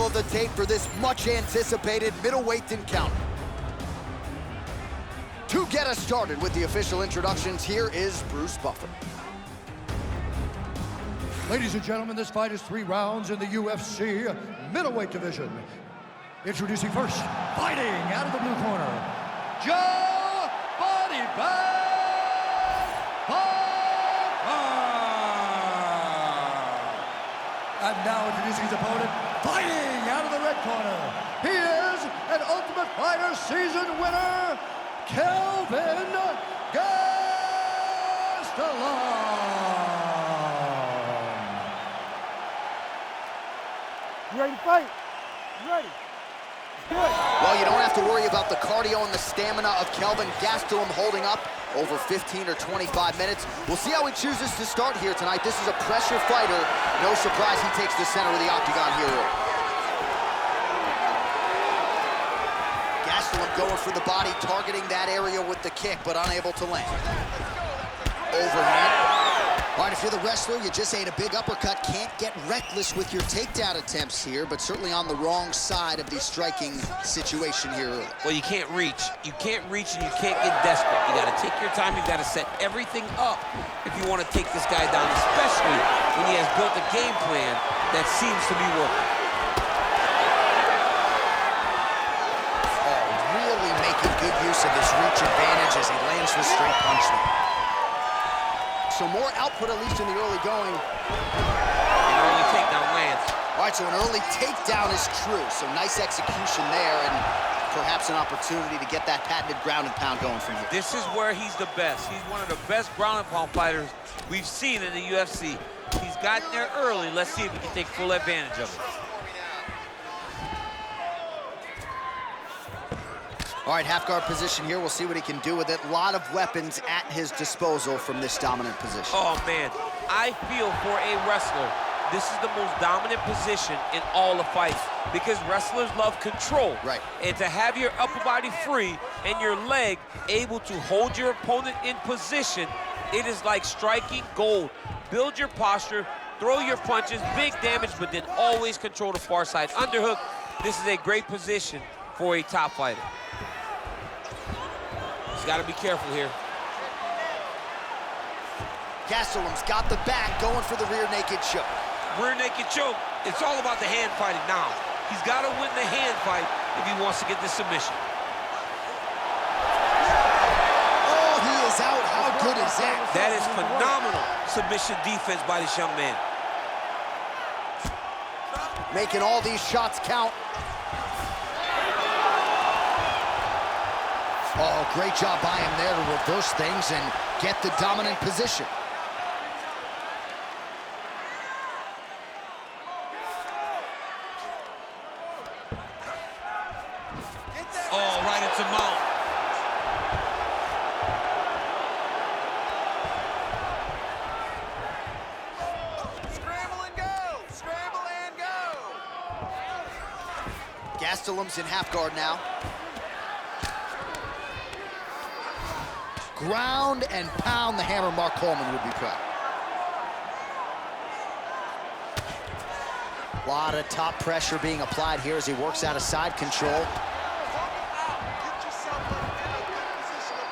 of the tape for this much-anticipated middleweight encounter. To get us started with the official introductions, here is Bruce Buffer. Ladies and gentlemen, this fight is 3 rounds in the UFC middleweight division. Introducing first, fighting out of the blue corner, Joe Body Bag Pyfer. And now introducing his opponent, fighting out of the red corner, he is an Ultimate Fighter season winner, Kelvin Gastelum. You ready to fight? You ready? Good. Well, you don't have to worry about the cardio and the stamina of Kelvin Gastelum holding up over 15 or 25 minutes. We'll see how he chooses to start here tonight. This is a pressure fighter. No surprise he takes the center of the octagon here. Gastelum going for the body, targeting that area with the kick, but unable to land. Overhand. All right, if you're the wrestler, you just ate a big uppercut, can't get reckless with your takedown attempts here, but certainly on the wrong side of the striking situation here early. Well, you can't reach. You can't reach and you can't get desperate. You got to take your time. You got to set everything up if you want to take this guy down, especially when he has built a game plan that seems to be working. Oh, really making good use of his reach advantage as he lands the straight punch there. So more output, at least in the early going. An early takedown lands. All right, so an early takedown is true. So nice execution there, and perhaps an opportunity to get that patented ground and pound going from here. This is where he's the best. He's one of the best ground and pound fighters we've seen in the UFC. He's gotten there early. Let's see if he can take full advantage of it. All right, half guard position here. We'll see what he can do with it. A lot of weapons at his disposal from this dominant position. Oh, man. I feel for a wrestler, this is the most dominant position in all the fights because wrestlers love control. Right. And to have your upper body free and your leg able to hold your opponent in position, it is like striking gold. Build your posture, throw your punches, big damage, but then always control the far side. Underhook, this is a great position for a top fighter. Got to be careful here. Gastelum's got the back, going for the rear naked choke. Rear naked choke. It's all about the hand fighting now. He's got to win the hand fight if he wants to get the submission. Oh, he is out. How good is that? That is phenomenal submission defense by this young man. Making all these shots count. Oh, great job by him there to reverse things and get the dominant position. Oh, right into mount. Scramble and go! Scramble and go! Gastelum's in half guard now. Ground and pound the hammer. Mark Coleman would be proud. A lot of top pressure being applied here as he works out of side control.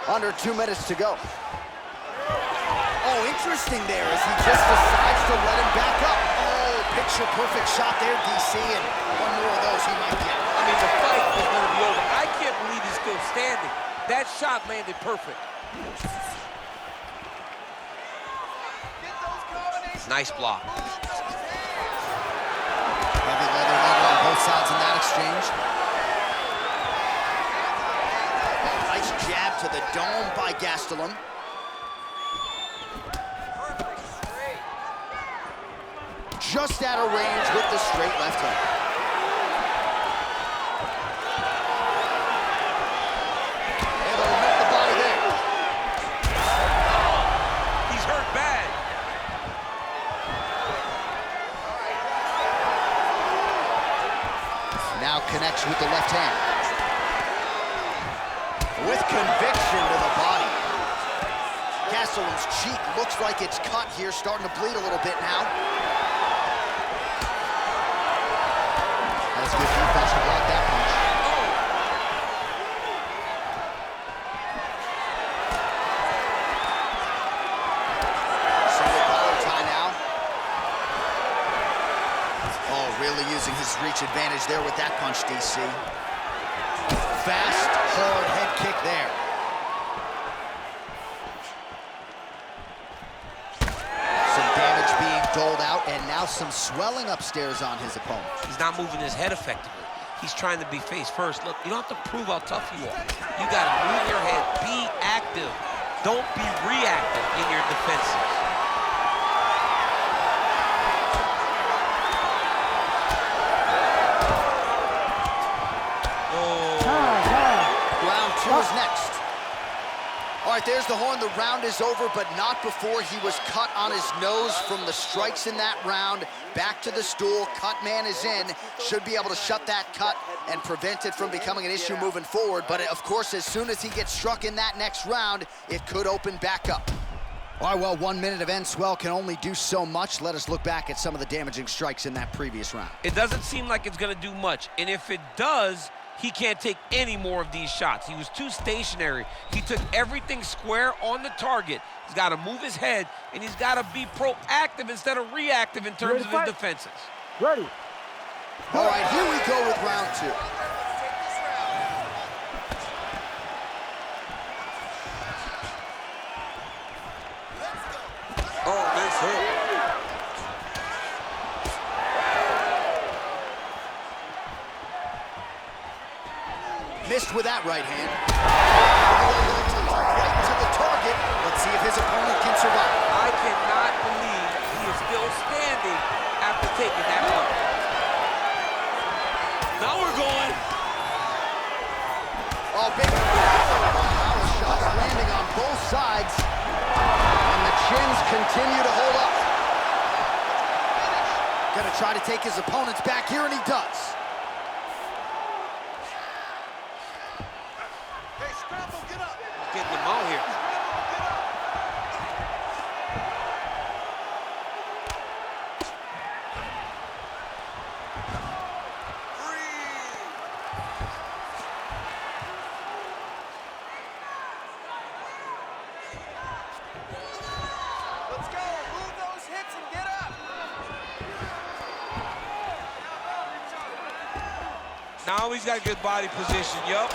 Under 2 minutes to go. Oh, interesting there as he just decides to let him back up. Oh, picture perfect shot there, DC, and one more of those he might get. I mean, the fight is going to be over. I can't believe he's still standing. That shot landed perfect. Nice block. Heavy leather level on both sides in that exchange. Nice jab to the dome by Gastelum. Just out of range with the straight left hook. Connects with the left hand. With conviction to the body. Gastelum's cheek looks like it's cut here, starting to bleed a little bit now. was good defense to block that punch. Single collar tie now. Oh, really using his reach advantage there with that punch, DC. Fast, hard head kick there. Some damage being doled out, and now some swelling upstairs on his opponent. He's not moving his head effectively. He's trying to be face first. Look, you don't have to prove how tough you are. You got to move your head. Be active. Don't be reactive in your defenses. Round 2 is next. All right, there's the horn. The round is over, but not before he was cut on his nose from the strikes in that round. Back to the stool. Cut man is in. Should be able to shut that cut and prevent it from becoming an issue moving forward. But, of course, as soon as he gets struck in that next round, it could open back up. All right, well, 1 minute of end swell can only do so much. Let us look back at some of the damaging strikes in that previous round. It doesn't seem like it's going to do much. And if it does, he can't take any more of these shots. He was too stationary. He took everything square on the target. He's got to move his head, and he's got to be proactive instead of reactive in terms of his defenses. Ready. All right, here we go with round 2. Oh, nice hook. Missed with that right hand. Right to the target. Let's see if his opponent can survive. I cannot believe he is still standing after taking that punch. Now we're going. Oh, big power shots landing on both sides. And the chins continue to hold up. Gonna try to take his opponents back here, and he does. Getting them out here. Let's go. Move those hips and get up. Now he's got good body position. Yup.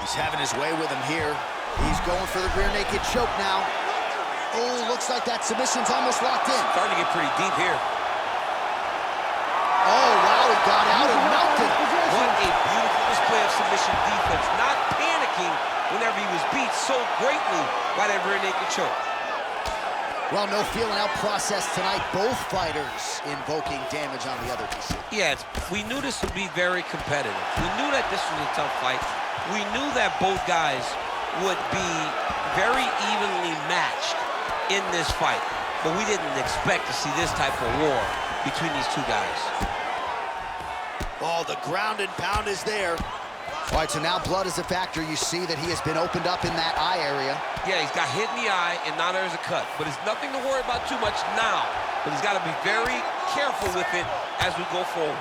He's having his way with him here. He's going for the rear naked choke now. Oh, looks like that submission's almost locked in. Starting to get pretty deep here. Oh, wow, he got out and melted. What a beautiful display of submission defense. Not panicking whenever he was beat so greatly by that rear naked choke. Well, no feeling out process tonight. Both fighters invoking damage on the other DC. Yes, we knew this would be very competitive. We knew that this was a tough fight. We knew that both guys would be very evenly matched in this fight, but we didn't expect to see this type of war between these two guys. Oh, the ground and pound is there. All right, so now blood is a factor. You see that he has been opened up in that eye area. Yeah, he's got hit in the eye, and now there's a cut. But it's nothing to worry about too much now, but he's got to be very careful with it as we go forward.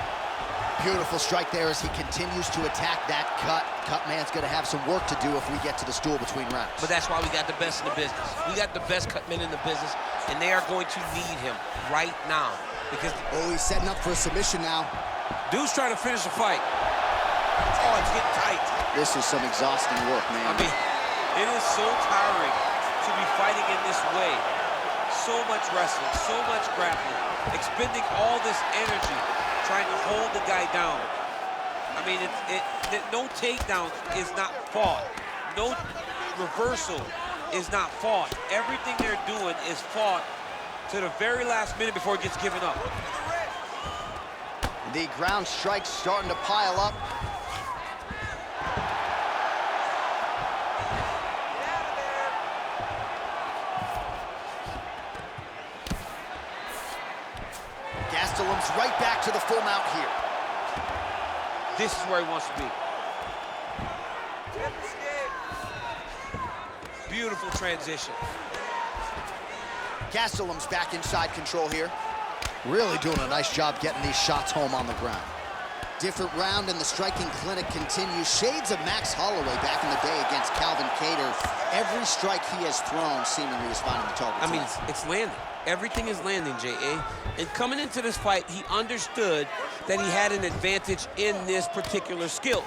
Beautiful strike there as he continues to attack that cut. Cut man's going to have some work to do if we get to the stool between rounds. But that's why we got the best in the business. We got the best cut men in the business, and they are going to need him right now. Because oh, he's setting up for a submission now. Dude's trying to finish the fight. Oh, it's getting tight. This is some exhausting work, man. I mean, it is so tiring to be fighting in this way. So much wrestling, so much grappling, expending all this energy trying to hold the guy down. I mean, no takedown is not fought. No reversal is not fought. Everything they're doing is fought to the very last minute before it gets given up. The ground strikes starting to pile up. Gastelum's right back to the full mount here. This is where he wants to be. Beautiful transition. Gastelum's back inside control here. Really doing a nice job getting these shots home on the ground. Different round and the striking clinic continues. Shades of Max Holloway back in the day against Calvin Kattar. Every strike he has thrown seemingly is finding the target. I mean, it's landing. Everything is landing, J.A. And coming into this fight, he understood that he had an advantage in this particular skill.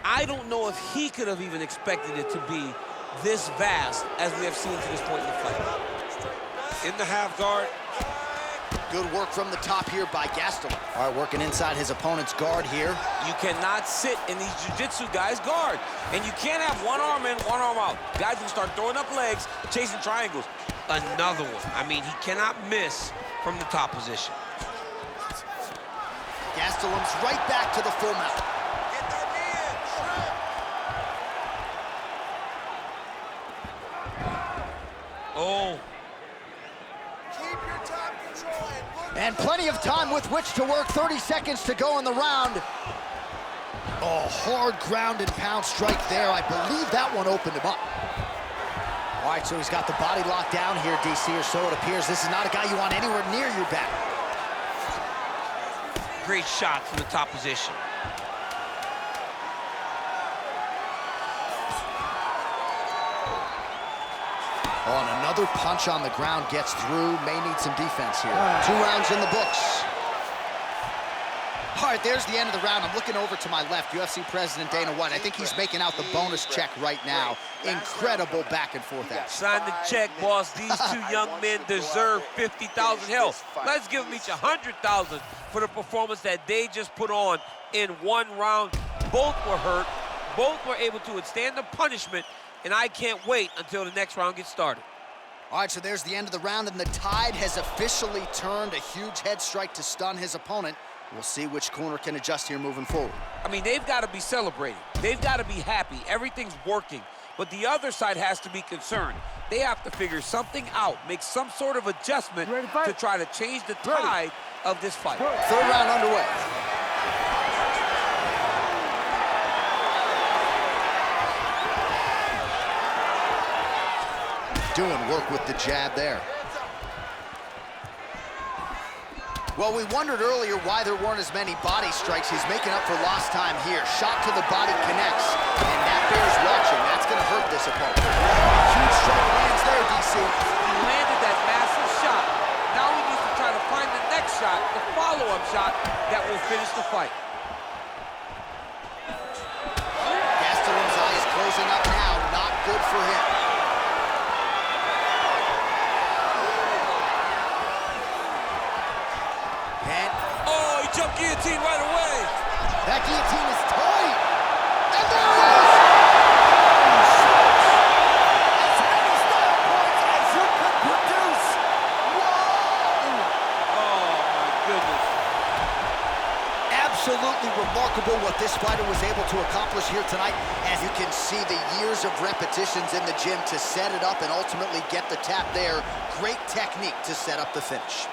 I don't know if he could have even expected it to be this vast as we have seen to this point in the fight. In the half guard. Good work from the top here by Gastelum. All right, working inside his opponent's guard here. You cannot sit in these jiu-jitsu guys' guard. And you can't have one arm in, one arm out. Guys will start throwing up legs, chasing triangles. Another one. I mean, he cannot miss from the top position. Gastelum's right back to the full mount. Get that knee in. Oh. Keep your top control and look. And plenty of time with which to work. 30 seconds to go in the round. Oh, hard ground and pound strike there. I believe that one opened him up. All right, so he's got the body locked down here, DC, or so it appears. This is not a guy you want anywhere near your back. Great shot from the top position. Oh, and another punch on the ground gets through. May need some defense here. 2 rounds in the books. All right, there's the end of the round. I'm looking over to my left, UFC President Dana White. I think he's making out the bonus check right now. Incredible back and forth action. Sign the check, boss. These 2 young men deserve $50,000. Hell, let's give them each $100,000 for the performance that they just put on in 1 round. Both were hurt. Both were able to withstand the punishment, and I can't wait until the next round gets started. All right, so there's the end of the round, and the tide has officially turned. A huge head strike to stun his opponent. We'll see which corner can adjust here moving forward. I mean, they've got to be celebrating. They've got to be happy. Everything's working. But the other side has to be concerned. They have to figure something out, make some sort of adjustment to try to change the tide of this fight. 3rd round underway. Doing work with the jab there. Well, we wondered earlier why there weren't as many body strikes. He's making up for lost time here. Shot to the body connects, and that bears watching. That's going to hurt this opponent. Huge strike lands there, DC. He landed that massive shot. Now he needs to try to find the next shot, the follow-up shot that will finish the fight. Gastelum's eye is closing up now. Not good for him. Jump guillotine right away. That guillotine is tight. And there it is. As many style points as you could produce. Whoa. Oh, my goodness. Absolutely remarkable what this fighter was able to accomplish here tonight. As you can see, the years of repetitions in the gym to set it up and ultimately get the tap there. Great technique to set up the finish.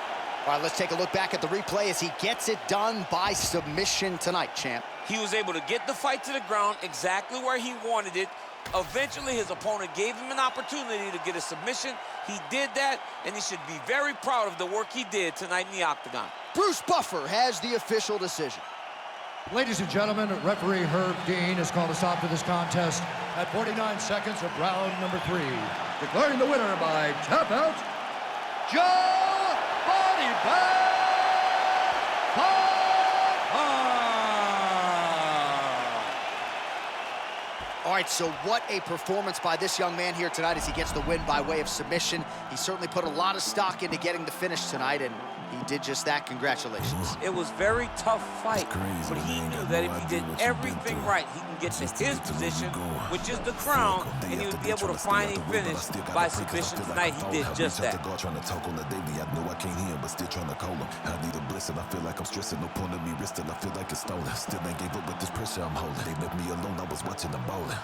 All right, let's take a look back at the replay as he gets it done by submission tonight, champ. He was able to get the fight to the ground exactly where he wanted it. Eventually, his opponent gave him an opportunity to get a submission. He did that, and he should be very proud of the work he did tonight in the octagon. Bruce Buffer has the official decision. Ladies and gentlemen, referee Herb Dean has called a stop to this contest at 49 seconds of round number 3. Declaring the winner by tap out, Joe Pyfer. All right, so what a performance by this young man here tonight as he gets the win by way of submission. He certainly put a lot of stock into getting the finish tonight, and he did just that. Congratulations. It was a very tough fight, but he knew that if he did everything right, he can get to his position, which is the crown, and he would be able to find a finish by submission tonight. He did just that. Trying to talk on the daily, I know I can't hear him, but still trying to call him. I need a blessing, I feel like I'm stressing. No point of me resting, I feel like it's stolen. Still ain't gave up with this pressure I'm holding. They left me alone, I was watching them ballin'.